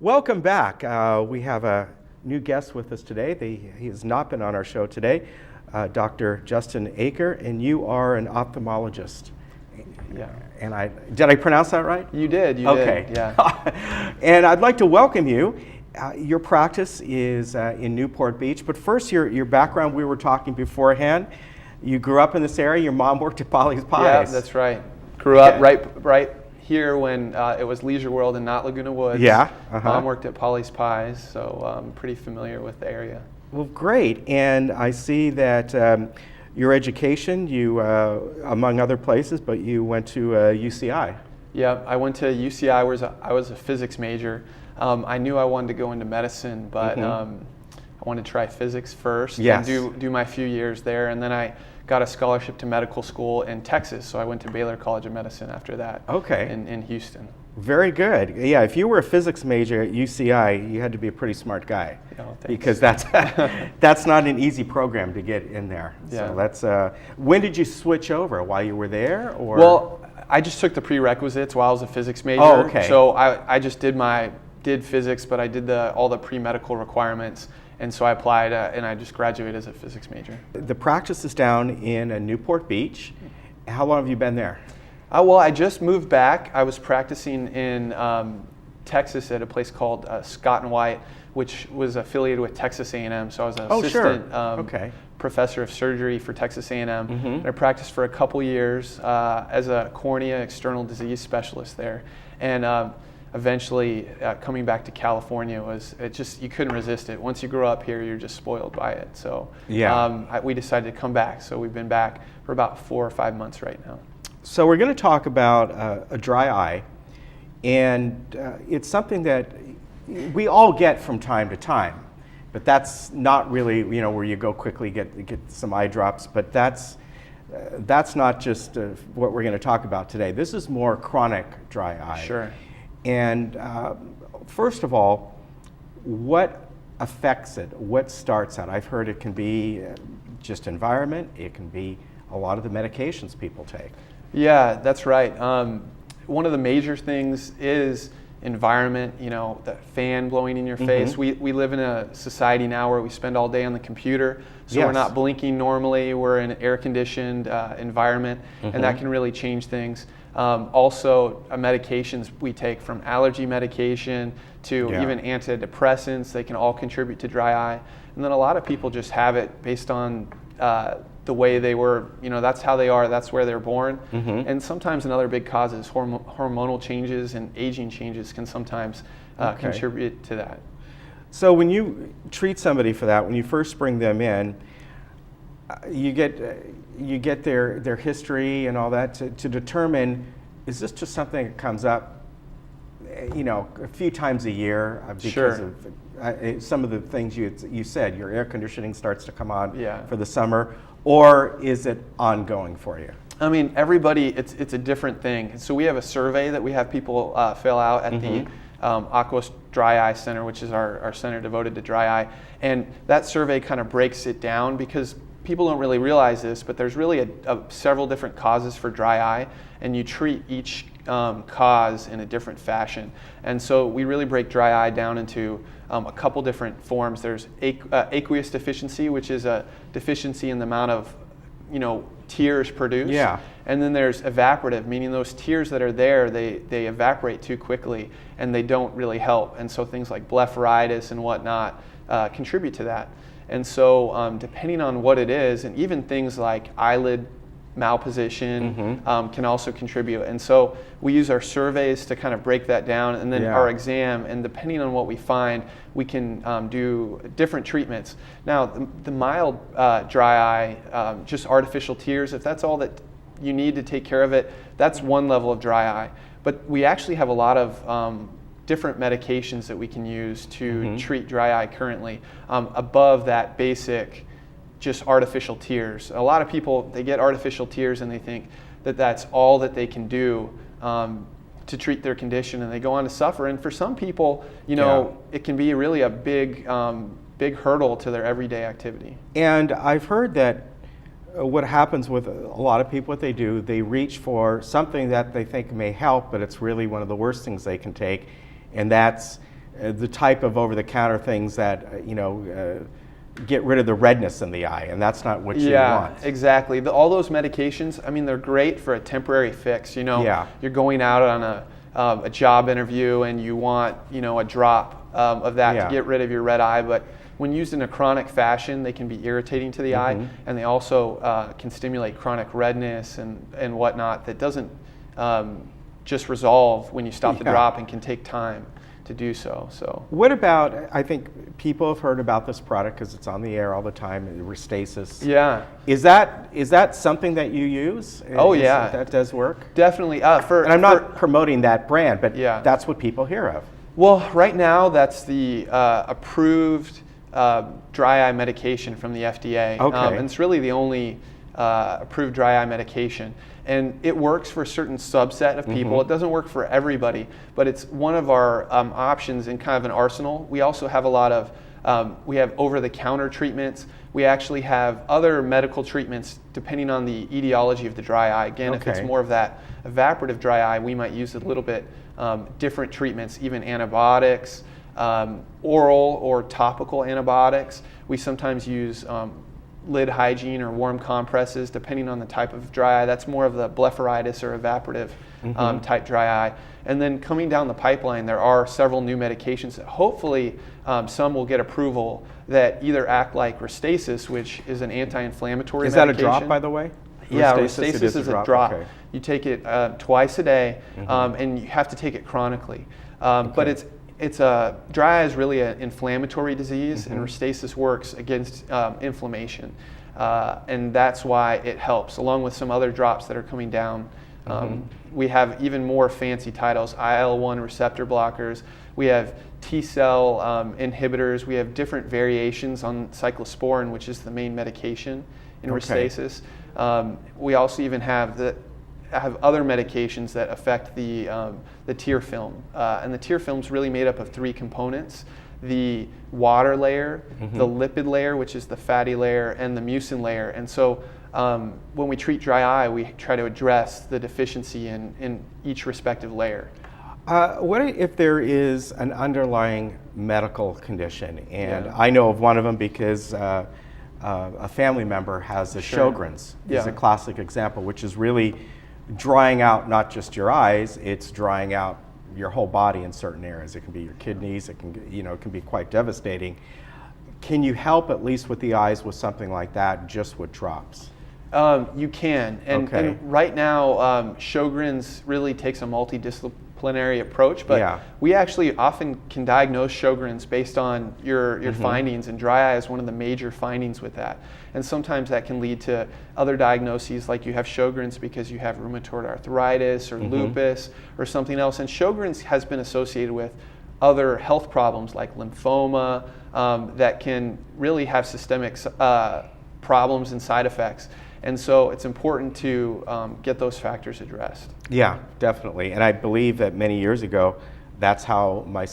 Welcome back. We have a new guest with us today. He has not been on our show today, Dr. Justin Aker, and you are an ophthalmologist. Yeah. And did I pronounce that right? You did. Okay. Did. Yeah. And I'd like to welcome you. Your practice is in Newport Beach, but first, your background. We were talking beforehand. You grew up in this area. Your mom worked at Polly's Pies. Yeah, that's right. Grew up right here when it was Leisure World and not Laguna Woods. Yeah. Mom worked at Polly's Pies, so I'm pretty familiar with the area. Well, great. And I see that your education, you among other places, but you went to UCI. Yeah, I went to UCI. I was a physics major. I knew I wanted to go into medicine, but I wanted to try physics first and do my few years there, and then I got a scholarship to medical school in Texas, so I went to Baylor College of Medicine after that. Okay. In Houston. Very good. Yeah, if you were a physics major at UCI, you had to be a pretty smart guy, because that's not an easy program to get in there. Yeah. So that's when did you switch over? While you were there, or? Well, I just took the prerequisites while I was a physics major. Oh, okay. So I just did physics, but I did all the pre-medical requirements. And so I applied, and I just graduated as a physics major. The practice is down in Newport Beach. How long have you been there? Well, I just moved back. I was practicing in Texas at a place called Scott & White, which was affiliated with Texas A&M. So I was an assistant professor of surgery for Texas A&M. And I practiced for a couple years as a cornea external disease specialist there. And eventually, coming back to California you couldn't resist it. Once you grow up here, you're just spoiled by it. So we decided to come back. So we've been back for about 4 or 5 months right now. So we're going to talk about a dry eye, and it's something that we all get from time to time, but that's not really where you go quickly get some eye drops. But that's not just what we're going to talk about today. This is more chronic dry eye. Sure. And first of all, what affects it? What starts it? I've heard it can be just environment. It can be a lot of the medications people take. Yeah, that's right. One of the major things is environment, the fan blowing in your face. We live in a society now where we spend all day on the computer, so we're not blinking normally. We're in an air-conditioned environment, and that can really change things. Also, medications we take, from allergy medication to even antidepressants, they can all contribute to dry eye. And then a lot of people just have it based on the way they were, that's how they are, that's where they're born. And sometimes another big cause is hormonal changes, and aging changes can sometimes contribute to that. So when you treat somebody for that, when you first bring them in, you get their history and all that to determine, is this just something that comes up a few times a year because of some of the things you said, your air conditioning starts to come on for the summer, or is it ongoing for you? I mean, everybody, it's a different thing. So we have a survey that we have people fill out at the Aquos Dry Eye Center, which is our center devoted to dry eye. And that survey kind of breaks it down, because people don't really realize this, but there's really several different causes for dry eye, and you treat each cause in a different fashion. And so we really break dry eye down into a couple different forms. There's aqueous deficiency, which is a deficiency in the amount of tears produced. Yeah. And then there's evaporative, meaning those tears that are there, they evaporate too quickly and they don't really help. And so things like blepharitis and whatnot contribute to that. And so depending on what it is, and even things like eyelid malposition can also contribute. And so we use our surveys to kind of break that down, and then our exam, and depending on what we find, we can do different treatments. Now, the mild dry eye, just artificial tears, if that's all that you need to take care of it, that's one level of dry eye. But we actually have a lot of different medications that we can use to treat dry eye currently, above that basic just artificial tears. A lot of people, they get artificial tears and they think that that's all that they can do to treat their condition, and they go on to suffer. And for some people, it can be really a big hurdle to their everyday activity. And I've heard that what happens with a lot of people, what they do, they reach for something that they think may help, but it's really one of the worst things they can take, and that's the type of over-the-counter things that get rid of the redness in the eye, and that's not what you want. Yeah, exactly. All those medications, I mean, they're great for a temporary fix. Yeah. You're going out on a job interview and you want, a drop of that Yeah. to get rid of your red eye, but when used in a chronic fashion, they can be irritating to the eye, and they also can stimulate chronic redness and whatnot that doesn't just resolve when you stop the drop and can take time to do so. What about, I think people have heard about this product because it's on the air all the time, Restasis. Yeah. Is that something that you use? Oh, yeah. That does work? Definitely. And I'm not promoting that brand, but Yeah. that's what people hear of. Well, right now that's the approved dry eye medication from the FDA. Okay. And it's really the only approved dry eye medication. And it works for a certain subset of people. It doesn't work for everybody, but it's one of our options in kind of an arsenal. We also have a lot of, we have over-the-counter treatments. We actually have other medical treatments depending on the etiology of the dry eye. Again, if it's more of that evaporative dry eye, we might use a little bit different treatments, even antibiotics, oral or topical antibiotics. We sometimes use lid hygiene or warm compresses depending on the type of dry eye. That's more of the blepharitis or evaporative type dry eye. And then coming down the pipeline, there are several new medications that hopefully some will get approval that either act like Restasis, which is an anti-inflammatory medication. Is that a drop, by the way? Yeah, Restasis is a drop. Okay. You take it twice a day, and you have to take it chronically. But it's a dry eye is really an inflammatory disease, and Restasis works against inflammation, and that's why it helps. Along with some other drops that are coming down, we have even more fancy titles: IL-1 receptor blockers. We have T-cell inhibitors. We have different variations on cyclosporin, which is the main medication in Restasis. We also even have other medications that affect the tear film. And the tear film is really made up of three components: the water layer, the lipid layer, which is the fatty layer, and the mucin layer. And so when we treat dry eye, we try to address the deficiency in each respective layer. What if there is an underlying medical condition? And I know of one of them because a family member has the Sjogren's. It's a classic example, which is really drying out not just your eyes, it's drying out your whole body in certain areas. It can be your kidneys, it can, it can be quite devastating. Can you help at least with the eyes with something like that, just with drops? You can, and right now Sjogren's really takes a multidisciplinary approach, but we actually often can diagnose Sjogren's based on your findings, and dry eye is one of the major findings with that. And sometimes that can lead to other diagnoses, like you have Sjogren's because you have rheumatoid arthritis or lupus or something else. And Sjogren's has been associated with other health problems like lymphoma that can really have systemic problems and side effects. And so it's important to get those factors addressed. Yeah, definitely. And I believe that many years ago, that's how my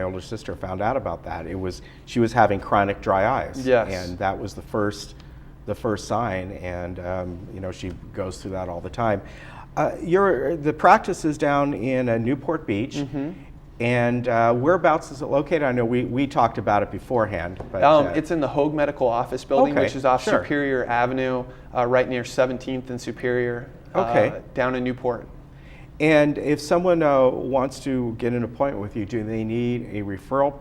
older sister, found out about that. She was having chronic dry eyes. Yes. And that was the first sign, and she goes through that all the time. The practice is down in Newport Beach. And whereabouts is it located? I know we talked about it beforehand. But, it's in the Hoag Medical Office Building, which is off Superior Avenue, right near 17th and Superior, down in Newport. And if someone wants to get an appointment with you, do they need a referral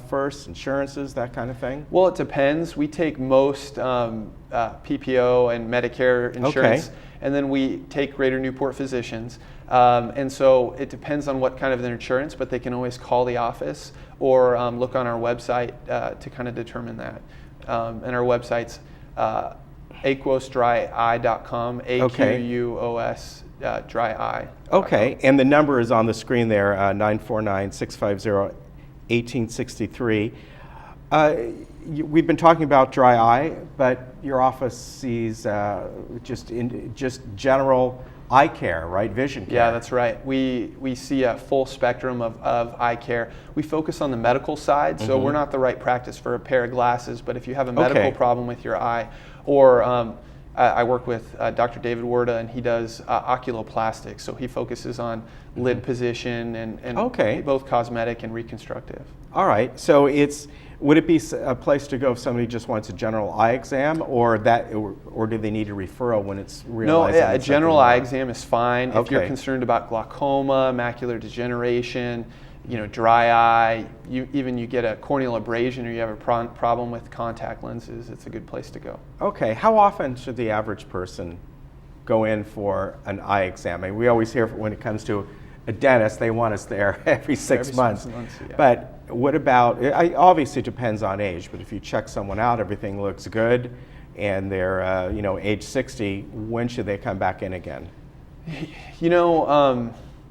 first, insurances, that kind of thing? Well, it depends. We take most PPO and Medicare insurance, and then we take Greater Newport physicians. And so it depends on what kind of their insurance, but they can always call the office or look on our website to kind of determine that. And our website's aquosdryeye.com, AQUOS dry eye. Okay, and the number is on the screen there, 949-650-1863. We've been talking about dry eye, but your office sees just general eye care, right? Vision care. Yeah, that's right. We see a full spectrum of eye care. We focus on the medical side, so we're not the right practice for a pair of glasses, but if you have a medical problem with your eye, or I work with Dr. David Wirta, and he does oculoplastics. So he focuses on lid position and Okay. both cosmetic and reconstructive. All right. So would it be a place to go if somebody just wants a general eye exam, or do they need a referral when it's No, realized? a general eye exam is fine. If you're Okay. concerned about glaucoma, macular degeneration, dry eye, you get a corneal abrasion, or you have a problem with contact lenses, it's a good place to go. Okay. How often should the average person go in for an eye exam? I mean, we always hear when it comes to a dentist, they want us there every 6 months. 6 months, yeah. But what about, obviously it depends on age, but if you check someone out, everything looks good, and they're, age 60, when should they come back in again?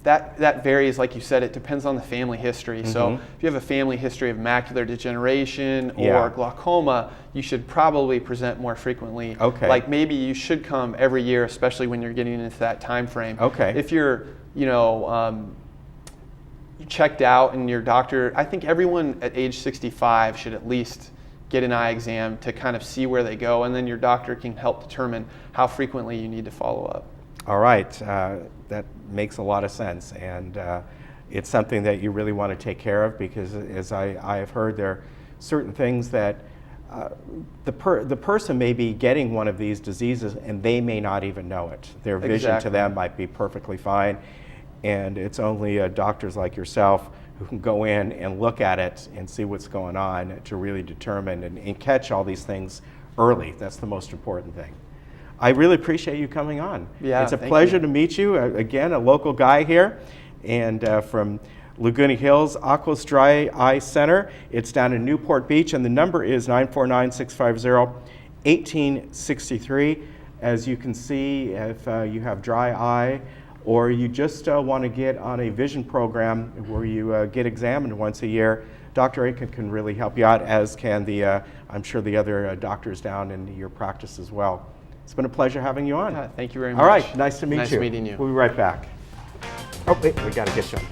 That varies, like you said, it depends on the family history. So if you have a family history of macular degeneration or glaucoma, you should probably present more frequently. Okay. Like maybe you should come every year, especially when you're getting into that time frame. Okay. If you're, you checked out and your doctor, I think everyone at age 65 should at least get an eye exam to kind of see where they go, and then your doctor can help determine how frequently you need to follow up. All right, that makes a lot of sense, and it's something that you really want to take care of, because as I have heard, there are certain things that the person may be getting one of these diseases and they may not even know it. Their vision to Exactly. them might be perfectly fine, and it's only doctors like yourself who can go in and look at it and see what's going on to really determine and catch all these things early. That's the most important thing. I really appreciate you coming on. Yeah, it's a thank pleasure you. to meet you. Again, a local guy here, and from Laguna Hills Aquos Dry Eye Center. It's down in Newport Beach, and the number is 949-650-1863. As you can see, if you have dry eye, or you just want to get on a vision program where you get examined once a year, Dr. Aiken can really help you out, as can I'm sure the other doctors down in your practice as well. It's been a pleasure having you on. Thank you very much. All right, nice to meet you. Nice meeting you. We'll be right back. Oh, wait, we got to get you on.